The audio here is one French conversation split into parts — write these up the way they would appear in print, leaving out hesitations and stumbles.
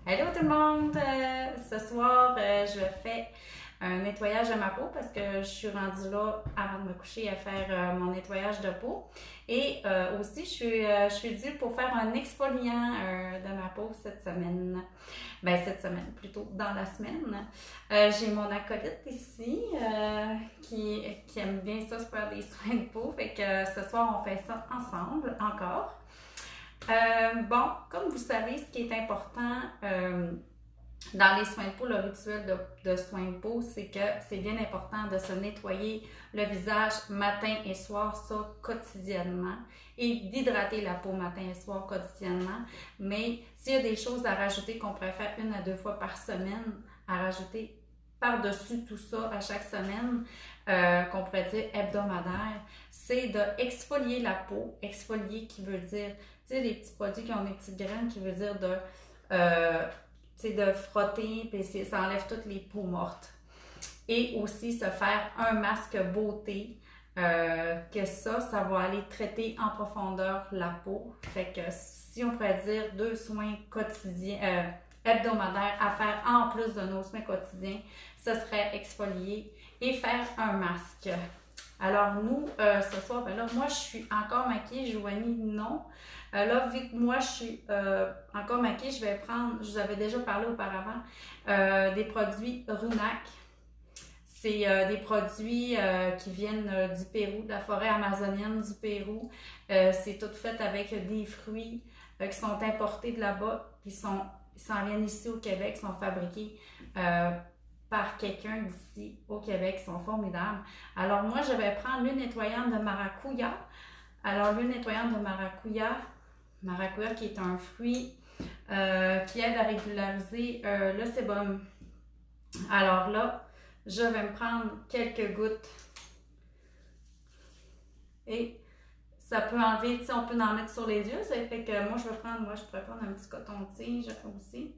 Hello tout le monde! Ce soir, je fais un nettoyage de ma peau parce que je suis rendue là avant de me coucher à faire mon nettoyage de peau. Et aussi, je suis due pour faire un exfoliant de ma peau cette semaine. Ben, cette semaine, plutôt dans la semaine. J'ai mon acolyte ici qui aime bien ça, se faire des soins de peau. Fait que ce soir, on fait ça ensemble encore. Bon, comme vous savez, ce qui est important dans les soins de peau, le rituel de soins de peau, c'est que c'est bien important de se nettoyer le visage matin et soir, ça quotidiennement, et d'hydrater la peau matin et soir quotidiennement. Mais s'il y a des choses à rajouter qu'on pourrait faire 1 à 2 fois par semaine, à rajouter par-dessus tout ça à chaque semaine, qu'on pourrait dire hebdomadaire, c'est de exfolier la peau. Exfolier qui veut dire, tu sais, les petits produits qui ont des petites graines, qui veut dire de frotter, puis ça enlève toutes les peaux mortes. Et aussi se faire un masque beauté, que ça va aller traiter en profondeur la peau. Fait que si on pourrait dire 2 soins quotidiens, hebdomadaires à faire en plus de nos soins quotidiens, ce serait exfolier et faire un masque. Alors nous, ce soir, ben là, moi je suis encore maquillée, Joanie non. Là, vu que moi je suis encore maquillée, je vais prendre, je vous avais déjà parlé auparavant, des produits Runac. C'est des produits qui viennent du Pérou, de la forêt amazonienne du Pérou. C'est tout fait avec des fruits qui sont importés de là-bas, puis ils s'en viennent ici au Québec, sont fabriqués par quelqu'un d'ici au Québec, ils sont formidables. Alors moi, je vais prendre l'huile nettoyante de maracuya. Alors l'huile nettoyante de maracuya qui est un fruit qui aide à régulariser le sébum. Alors là, je vais me prendre quelques gouttes et ça peut enlever, tu sais, on peut en mettre sur les yeux. Ça fait que moi, je pourrais prendre un petit coton-tige aussi.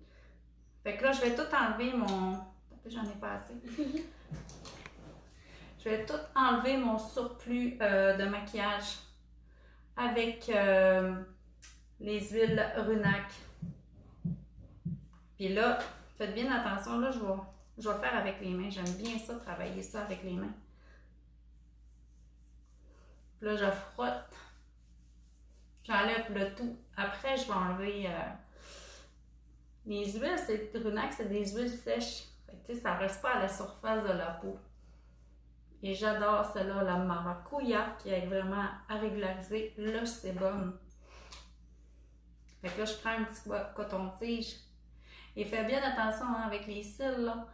Fait que là, je vais tout enlever mon... J'en ai pas assez. Je vais tout enlever mon surplus de maquillage avec les huiles Runac. Puis là, faites bien attention, là, je vais le faire avec les mains. J'aime bien ça, travailler ça avec les mains. Puis là, je frotte. J'enlève le tout. Après, je vais enlever les huiles. C'est Runac, c'est des huiles sèches. Fait que, ça ne reste pas à la surface de la peau. Et j'adore celle-là, la maracuya, qui aide vraiment à régulariser le sébum. Fait que là, je prends un petit coton-tige. Et fais bien attention hein, avec les cils, là.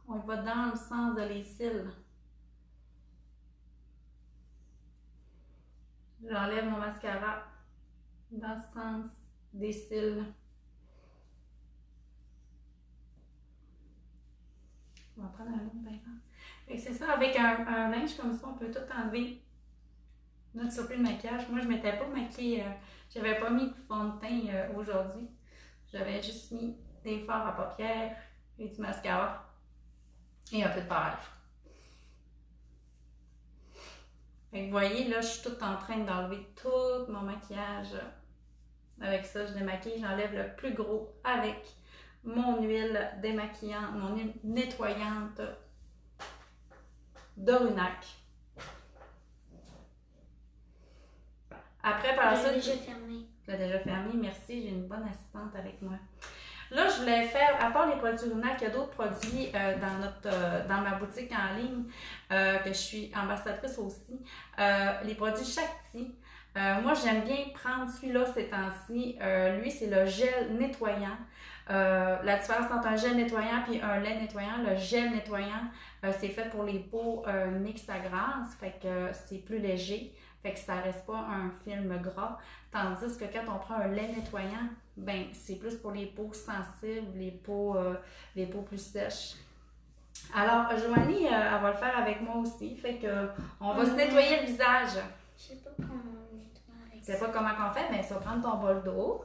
On va dans le sens de les cils. J'enlève mon mascara dans le sens des cils. On va prendre un autre bain. Et c'est ça, avec un linge comme ça, on peut tout enlever notre surplus de maquillage. Moi, je ne m'étais pas maquillée, j'avais pas mis de fond de teint aujourd'hui. J'avais juste mis des fards à paupières et du mascara et un peu de pâte. Fait que vous voyez, là, je suis toute en train d'enlever tout mon maquillage. Avec ça, je démaquille, j'enlève le plus gros avec mon huile démaquillante, mon huile nettoyante de Runac. Après, par la suite... déjà fermé. Je l'ai déjà fermé, merci, j'ai une bonne assistante avec moi. Là, je voulais faire, à part les produits Runac, il y a d'autres produits dans ma boutique en ligne, que je suis ambassadrice aussi. Les produits Shakti. Moi, j'aime bien prendre celui-là ces temps-ci. Lui, c'est le gel nettoyant. La différence entre un gel nettoyant et un lait nettoyant, le gel nettoyant, c'est fait pour les peaux mixtes à grasse, fait que c'est plus léger, fait que ça reste pas un film gras. Tandis que quand on prend un lait nettoyant, ben c'est plus pour les peaux sensibles, les peaux plus sèches. Alors, Joanie, elle va le faire avec moi aussi, fait que on va se nettoyer le visage. Je sais pas comment on nettoie avec Tu sais pas comment on fait, mais tu vas prendre ton bol d'eau.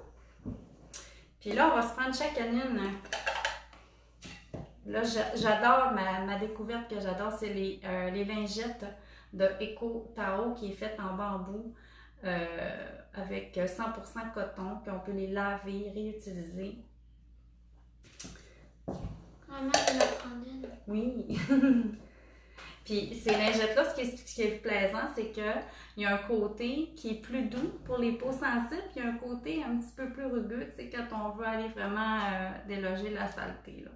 Puis là, on va se prendre chacune une. Là, j'adore, ma découverte que j'adore, c'est les lingettes de Eco Tao qui est faite en bambou avec 100% coton, puis on peut les laver, réutiliser. Maman, je vais en prendre une. Oui. Puis ces lingettes-là, ce qui est plaisant, c'est qu'il y a un côté qui est plus doux pour les peaux sensibles, puis il y a un côté un petit peu plus rugueux, tu sais, quand on veut aller vraiment déloger la saleté, là.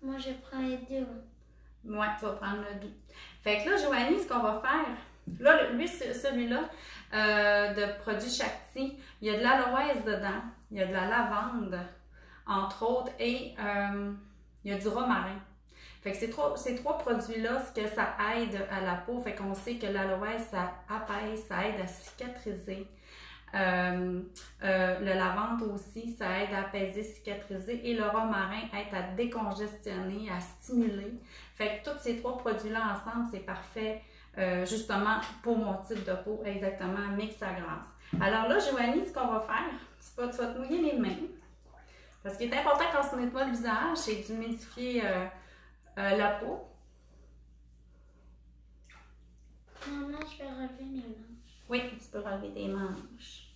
Moi, je prends les deux. Ouais, tu vas prendre le doux. Fait que là, Joanie, ce qu'on va faire, là, lui, celui-là, de produit Shakti, il y a de l'aloès dedans, il y a de la lavande, entre autres, et il y a du romarin. Fait que ces trois produits-là, ce que ça aide à la peau, fait qu'on sait que l'aloès, ça apaise, ça aide à cicatriser. Le lavande aussi, ça aide à apaiser, cicatriser. Et le romarin aide à décongestionner, à stimuler. Fait que tous ces trois produits-là ensemble, c'est parfait justement pour mon type de peau, exactement, mix à grasse. Alors là, Joanie, ce qu'on va faire, tu vas te mouiller les mains. Parce qu'il est important quand on se nettoie le visage, c'est d'humidifier la peau. Maman, je vais relever mes manches. Oui, tu peux relever tes manches.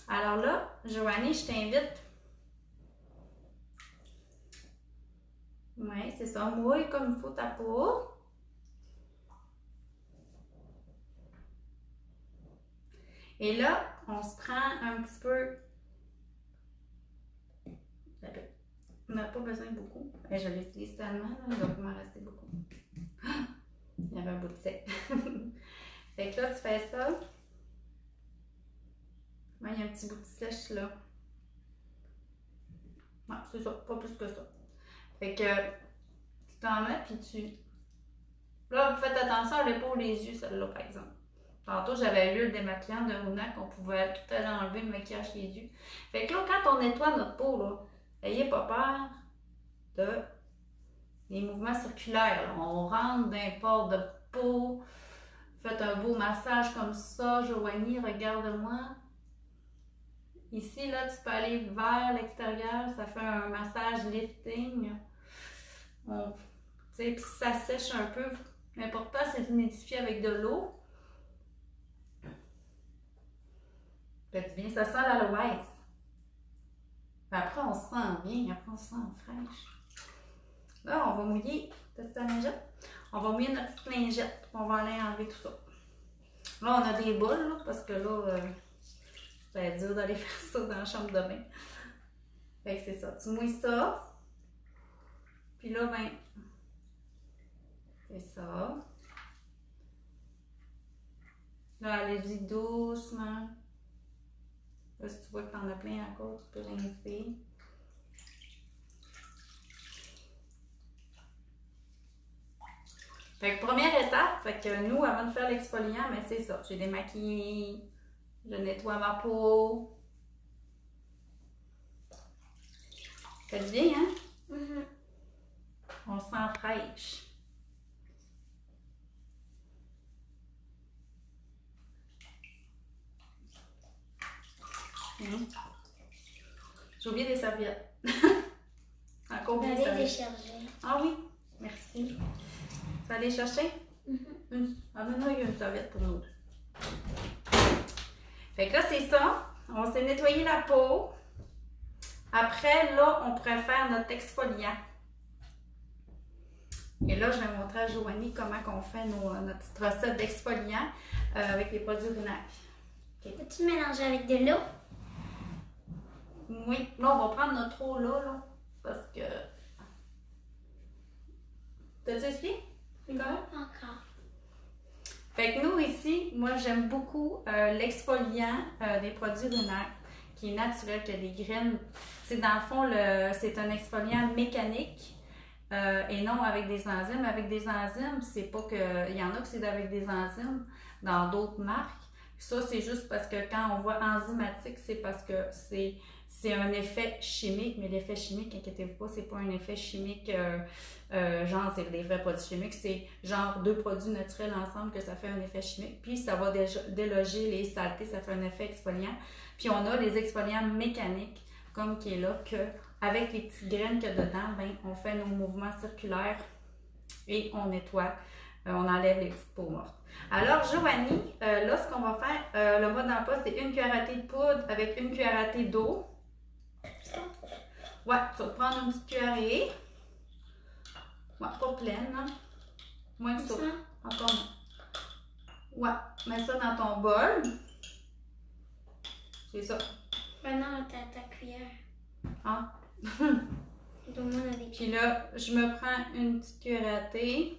Alors là, Joanie, je t'invite. Oui, c'est ça. Mouille comme il faut ta peau. Et là, on se prend un petit peu. On n'a pas besoin de beaucoup. Et je l'utilise tellement, là, donc il m'en restait beaucoup. Il y avait un bout de sec. Fait que là, tu fais ça. Ouais, il y a un petit bout de sèche là. Ouais, c'est ça, pas plus que ça. Fait que tu t'en mets puis tu. Là, vous faites attention à l'épaule, les yeux, celle-là, par exemple. Tantôt, j'avais lu le démaquillant de Runa qu'on pouvait tout aller enlever le maquillage des yeux. Fait que là, quand on nettoie notre peau, là, n'ayez pas peur des mouvements circulaires. Là. On rentre dans un port de peau. Faites un beau massage comme ça. Joanie, regarde-moi. Ici, là, tu peux aller vers l'extérieur. Ça fait un massage lifting. Puis ça sèche un peu. L'important, c'est d'humidifier avec de l'eau. Faites bien. Ça sent l'aloès. Après, on se sent bien. Après, on se sent fraîche. Là, on va mouiller. T'as ta lingette? On va mouiller notre petite lingette. On va aller enlever tout ça. Là, on a des boules, là, parce que là, ça va être dur d'aller faire ça dans la chambre de bain. Fait que c'est ça. Tu mouilles ça. Puis là, ben, c'est ça. Là, allez-y doucement. Là, si tu vois que t'en as plein encore, tu peux rincer. Fait que première étape, fait que nous, avant de faire l'exfoliant, mais c'est ça. J'ai démaquillé, je nettoie ma peau. Faites bien, hein? Mm-hmm. On se sent fraîche. J'ai oublié des serviettes. Encore oublié des serviettes. Décharger. Ah oui, merci. Tu vas aller chercher? Amène-moi une serviette pour nous. Fait que là, c'est ça. On s'est nettoyé la peau. Après, là, on pourrait faire notre exfoliant. Et là, je vais montrer à Joanie comment on fait notre petite recette d'exfoliant avec les produits Runac. Okay. Peux-tu mélanger avec de l'eau? Oui. Là, on va prendre notre eau là, parce que... T'as-tu expliqué? Non, pas encore. Fait que nous, ici, moi, j'aime beaucoup l'exfoliant des produits Runac, qui est naturel, qui a des graines. C'est dans le fond, c'est un exfoliant mécanique et non avec des enzymes. Avec des enzymes, c'est pas que... Il y en a que c'est avec des enzymes dans d'autres marques. Ça, c'est juste parce que quand on voit enzymatique, c'est parce que c'est un effet chimique, mais l'effet chimique, inquiétez-vous pas, c'est pas un effet chimique genre c'est des vrais produits chimiques, c'est genre deux produits naturels ensemble que ça fait un effet chimique, puis ça va déloger les saletés, ça fait un effet exfoliant. Puis on a les exfoliants mécaniques, comme qui est là, que avec les petites graines qu'il y a dedans, ben, on fait nos mouvements circulaires et on nettoie, on enlève les petites peaux mortes. Alors, Joanie, là, ce qu'on va faire, le mode d'emploi, c'est une cuillère à thé de poudre avec une cuillère à thé d'eau. Ouais, tu vas te prendre une petite cuillerée. Ouais, pas pleine, là. Moins que ça. Encore moins. Ouais, mets ça dans ton bol. C'est ça. Maintenant, t'as ta cuillère. Ah. Donne-moi des Puis là, je me prends une petite cuillère à thé.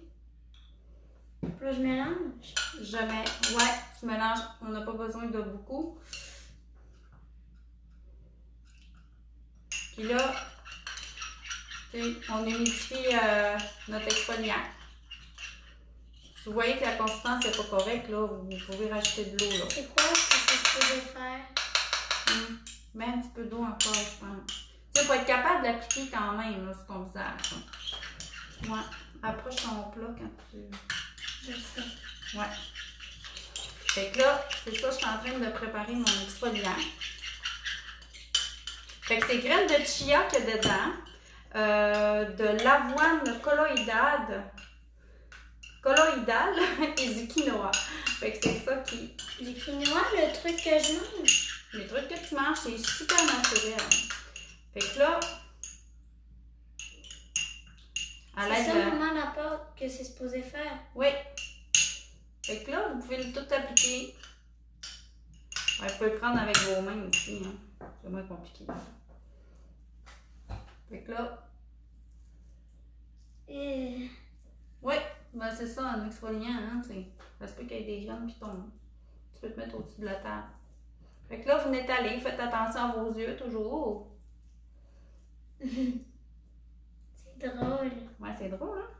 Puis là, je mélange. Je mets, ouais, tu mélanges. On n'a pas besoin de beaucoup. Puis là, on humidifie notre exfoliant. Si vous voyez que la consistance n'est pas correcte, là, vous pouvez rajouter de l'eau. C'est quoi que ça se peut faire? Mets un petit peu d'eau encore, je pense. Tu sais, il faut être capable de l'appliquer quand même là, sur ton visage. Ouais. Approche ton plat quand tu... Je sais. Ouais. Fait que là, c'est ça, je suis en train de préparer mon exfoliant. Fait que c'est graines de chia qu'il y a dedans. De l'avoine colloïdale et du quinoa. Fait que c'est ça qui... Du quinoa, le truc que je mange. Les trucs que tu manges, c'est super naturel. Fait que là... C'est ça vraiment la pâte que c'est supposé faire. Oui. Fait que là, vous pouvez tout appliquer. Ouais, vous pouvez le prendre avec vos mains aussi. Hein. C'est moins compliqué. Fait que là... Oui, ben c'est ça, un exfoliant, hein, ça se peut qu'il y ait des graines qui tombent. Tu peux te mettre au-dessus de la table. Fait que là, vous n'étalez, faites attention à vos yeux, toujours. C'est drôle. Ouais, c'est drôle, hein?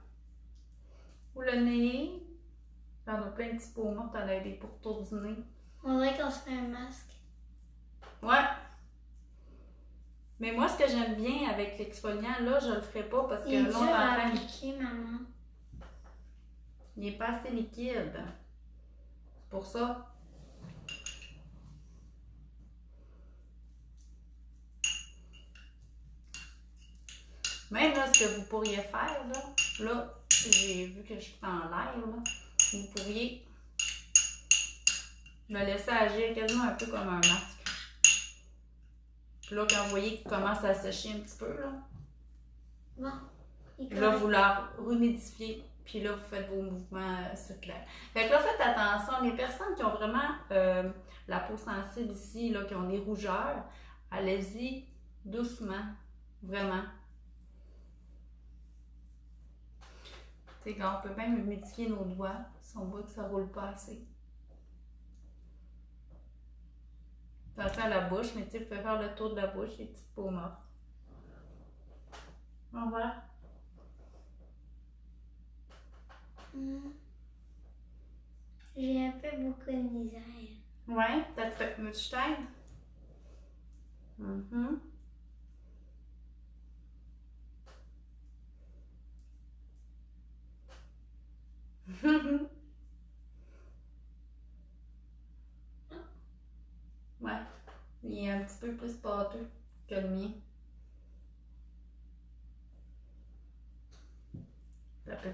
Ou le nez. J'en ai plein de petits peaux mortes, t'en as des pourtours du nez. On dirait qu'on se fait un masque. Ouais. Mais moi, ce que j'aime bien avec l'exfoliant, là, je le ferai pas parce que là, on est en train de... maman. Il n'est pas assez liquide. C'est pour ça. Même là, ce que vous pourriez faire, là j'ai vu que je suis en l'air, là, vous pourriez le laisser agir quasiment un peu comme un masque. Puis là, quand vous voyez qu'il commence à sécher un petit peu, là, là, vous la rehumidifiez, puis là, vous faites vos mouvements circulaires. Fait que là, faites attention, les personnes qui ont vraiment la peau sensible ici, là, qui ont des rougeurs, allez-y doucement, vraiment. Tu sais, on peut même humidifier nos doigts si on voit que ça ne roule pas assez. Attention à la bouche, mais tu sais, vous pouvez faire le tour de la bouche, les petites peaux mortes. Au revoir. J'ai un peu beaucoup de misère. Ouais, t'as fait veux que je t'aide? Ouais, il est un petit peu plus pâteux que le mien. Ça peut.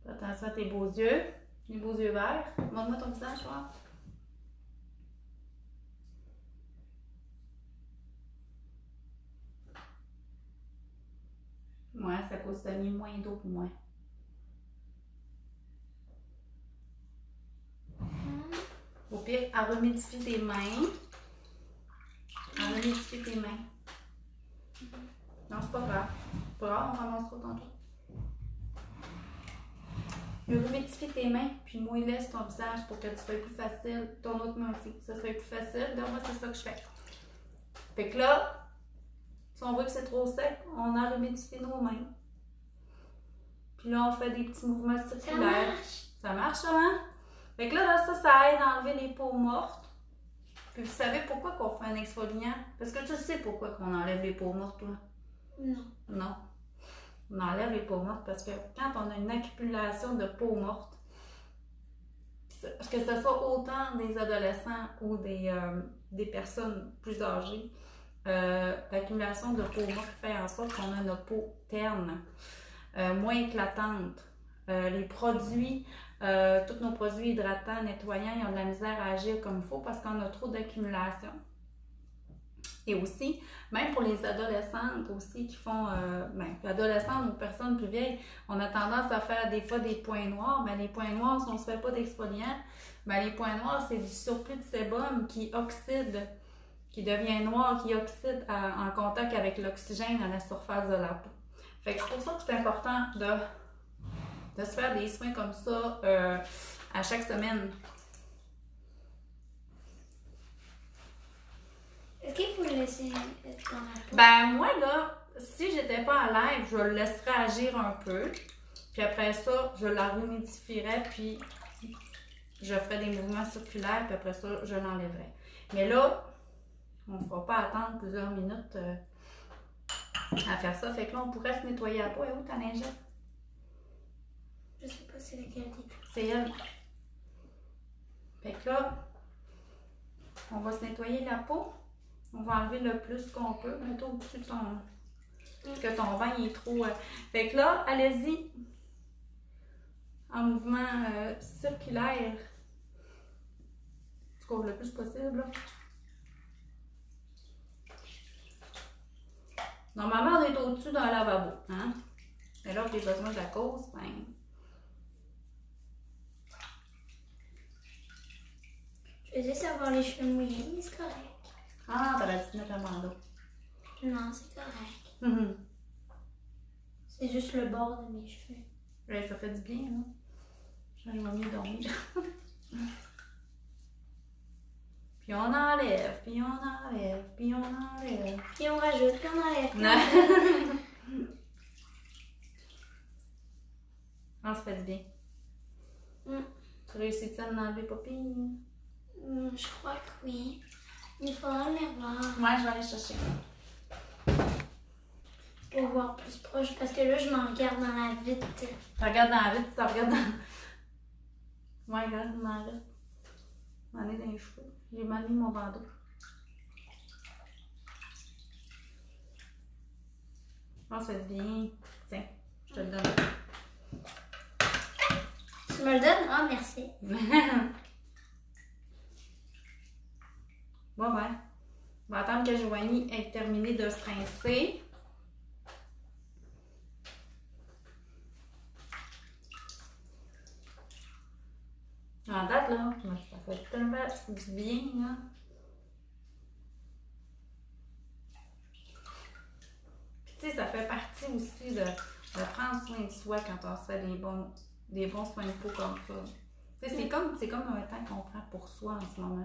Attention à tes beaux yeux, les beaux yeux verts. Montre-moi ton visage, voir. Ouais, c'est à cause que t'as mis moins d'eau que moi. Au pire, à rehumidifier tes mains. À rehumidifier tes mains. Non, c'est pas grave. C'est pas grave, on ramassera tantôt. Rehumidifier tes mains, puis mouille-les sur ton visage pour que tu sois plus facile. Ton autre main aussi, ça soit plus facile. Donc, moi, c'est ça que je fais. Fait que là, si on voit que c'est trop sec, on a rehumidifié nos mains. Puis là, on fait des petits mouvements circulaires. Ça marche, ça, hein? Fait que là, ça aide à enlever les peaux mortes. Puis vous savez pourquoi qu'on fait un exfoliant? Parce que tu sais pourquoi qu'on enlève les peaux mortes, toi? Non. Non. On enlève les peaux mortes parce que quand on a une accumulation de peaux mortes, que ce soit autant des adolescents ou des personnes plus âgées, l'accumulation de peaux mortes fait en sorte qu'on a notre peau terne, moins éclatante. Les produits tous nos produits hydratants, nettoyants, ils ont de la misère à agir comme il faut parce qu'on a trop d'accumulation. Et aussi, même pour les adolescentes aussi qui font, adolescentes ou personnes plus vieilles, on a tendance à faire des fois des points noirs. Mais les points noirs, si on ne se fait pas d'exfoliant, les points noirs, c'est du surplus de sébum qui oxyde, qui devient noir, qui oxyde en contact avec l'oxygène à la surface de la peau. Fait que c'est pour ça que c'est important de se faire des soins comme ça à chaque semaine. Est-ce qu'il faut le laisser dans la peau? Ben moi là, si j'étais pas à live, je le laisserais agir un peu. Puis après ça, je la humidifierais, puis je ferais des mouvements circulaires, puis après ça, je l'enlèverais. Mais là, on ne va pas attendre plusieurs minutes à faire ça. Fait que là, on pourrait se nettoyer la peau. Et où ta lingette? Je sais pas c'est laquelle. C'est elle. Fait que là, on va se nettoyer la peau. On va enlever le plus qu'on peut. Mettons au-dessus de ton... Parce que ton bain il est trop... Fait que là, allez-y. En mouvement circulaire. Tu couvres le plus possible. Là. Normalement, on est au-dessus d'un lavabo. Hein? Mais là, j'ai besoin de la cause. Ben... Je vais juste avoir les cheveux mouillés, mais c'est correct. Ah, t'aurais dû mettre un bandeau. Non, c'est correct. C'est juste le bord de mes cheveux. Ouais, ça fait du bien, hein? Je vais mieux dormir. Puis on enlève, puis on enlève, puis on enlève. Puis on rajoute, puis on enlève. On se fait du bien. Tu réussis-tu à m'enlever papy? Je crois que oui. Il faudra le voir. Ouais, je vais aller chercher. Pour voir plus proche, parce que là, je m'en regarde dans la vitre. Tu regardes dans la vitre, tu regardes dans... Ouais, regarde, il m'en reste. M'en est dans les cheveux. J'ai mal mis mon bandeau. Oh, ça fait bien. Tiens, je te le donne. Tu me le donnes? Ah, merci. Bon, ben. On va attendre que Joanie ait terminé de se rincer. En date, là, ça fait tellement du bien, là. Puis, tu sais, ça fait partie aussi de prendre soin de soi quand on se fait des bons soins de peau comme ça. Tu sais, c'est comme un temps qu'on prend pour soi en ce moment.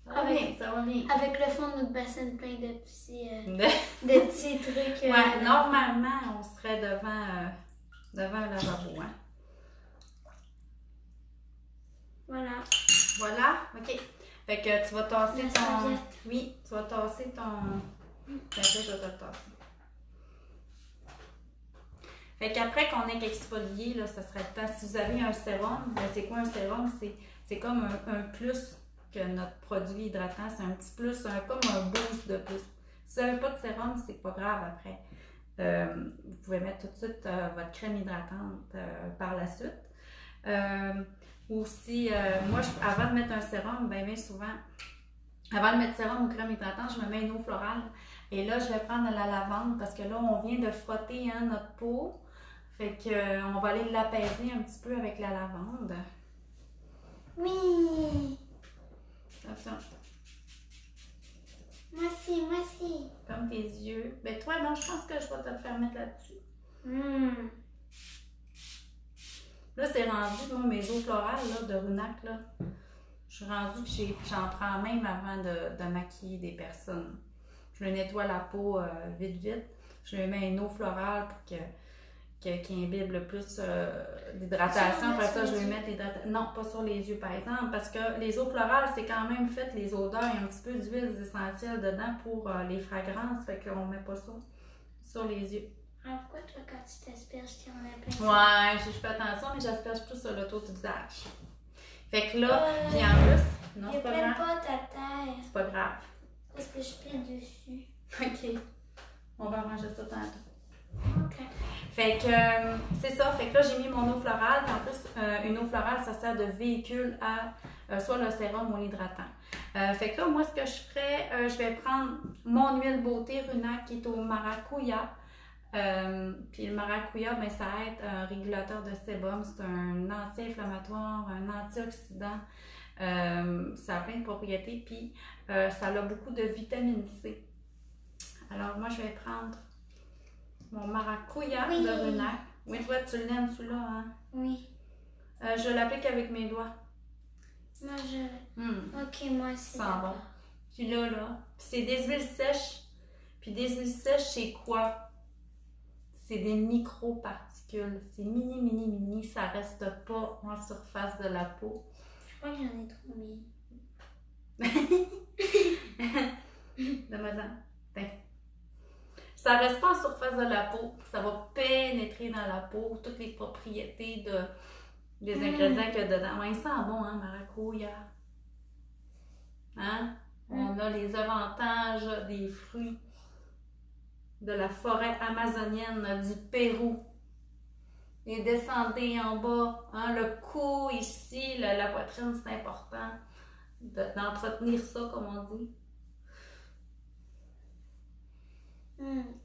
Ça va bien. Avec le fond de notre bassin plein de petits trucs. Ouais, normalement, on serait devant le lavabo, hein. Voilà. Voilà, ok. Fait que tu vas tasser La ton... serviette. Oui, tu vas tasser ton... Fait que je vais te le tasser. Fait qu'après qu'on ait exfolié, là, ça serait le temps. Si vous avez un sérum, ben c'est quoi un sérum? C'est comme un plus que notre produit hydratant. C'est un petit plus, comme un boost de plus. Si vous n'avez pas de sérum, c'est pas grave après. Vous pouvez mettre tout de suite votre crème hydratante par la suite. Ou si, moi, avant de mettre un sérum, bien souvent, avant de mettre sérum ou crème hydratante, je me mets une eau florale. Et là, je vais prendre la lavande parce que là, on vient de frotter notre peau. Fait qu'on va aller l'apaiser un petit peu avec la lavande. Oui! Attention. Moi aussi. Comme tes yeux. Ben toi, non, je pense que je vais te le faire mettre là-dessus. Là, c'est rendu, moi, mes eaux florales là, de Runac, là. Je suis rendue que j'en prends même avant de maquiller des personnes. Je le nettoie la peau vite. Je lui mets une eau florale pour qu'il imbibe le plus d'hydratation. Après ça, je vais mettre l'hydratation. Non, pas sur les yeux, par exemple, parce que les eaux florales, c'est quand même fait les odeurs. Il y a un petit peu d'huiles essentielles dedans pour les fragrances. Fait qu'on met pas ça sur les yeux. Alors pourquoi toi, quand tu t'asperges, tu en as plein? Ouais, je fais attention, mais j'asperge plus sur le tour du visage. Fait que là, puis en plus, non, c'est pas grave. pas ta terre. C'est pas grave. Parce que je pile dessus. OK. On va ranger ça tantôt. OK. Fait que c'est ça. Fait que là, j'ai mis mon eau florale. Puis en plus, une eau florale, ça sert de véhicule à soit le sérum ou l'hydratant. Fait que là, moi, ce que je ferais, je vais prendre mon huile beauté Runac qui est au maracuya. Puis le maracuya, ben, ça aide un régulateur de sébum. C'est un anti-inflammatoire, un antioxydant. Ça a plein de propriétés. Puis ça a beaucoup de vitamine C. Alors, moi, je vais prendre mon maracuya Oui. de Runac. Oui, toi, tu l'aimes, celui-là, hein? Oui. Je l'applique avec mes doigts. Moi, je... OK, moi aussi. Ça sent bon. Puis là. Puis c'est des huiles sèches. Puis des huiles sèches, c'est quoi? C'est des micro-particules. C'est mini. Ça reste pas en surface de la peau. Je crois que j'en ai trop mis. Donne-moi-en. Tiens. Ça reste pas en surface de la peau. Ça va pénétrer dans la peau. Toutes les propriétés des ingrédients qu'il y a dedans. Ouais, il sent bon, hein, maracuya. Hein? On a les avantages des fruits de la forêt amazonienne du Pérou. Et descendez en bas, hein, le cou ici, la poitrine, c'est important d'entretenir ça, comme on dit.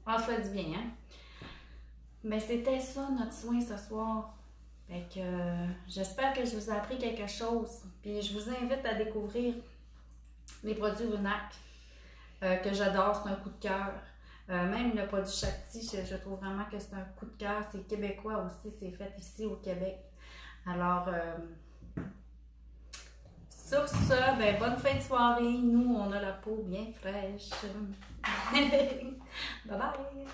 Ça fait du bien, hein? Mais c'était ça notre soin ce soir. Fait que j'espère que je vous ai appris quelque chose. Puis je vous invite à découvrir les produits Runac que j'adore, c'est un coup de cœur. Même le produit Shakti, je trouve vraiment que c'est un coup de cœur. C'est québécois aussi, c'est fait ici au Québec. Alors, sur ce, ben, bonne fin de soirée. Nous, on a la peau bien fraîche. Bye bye!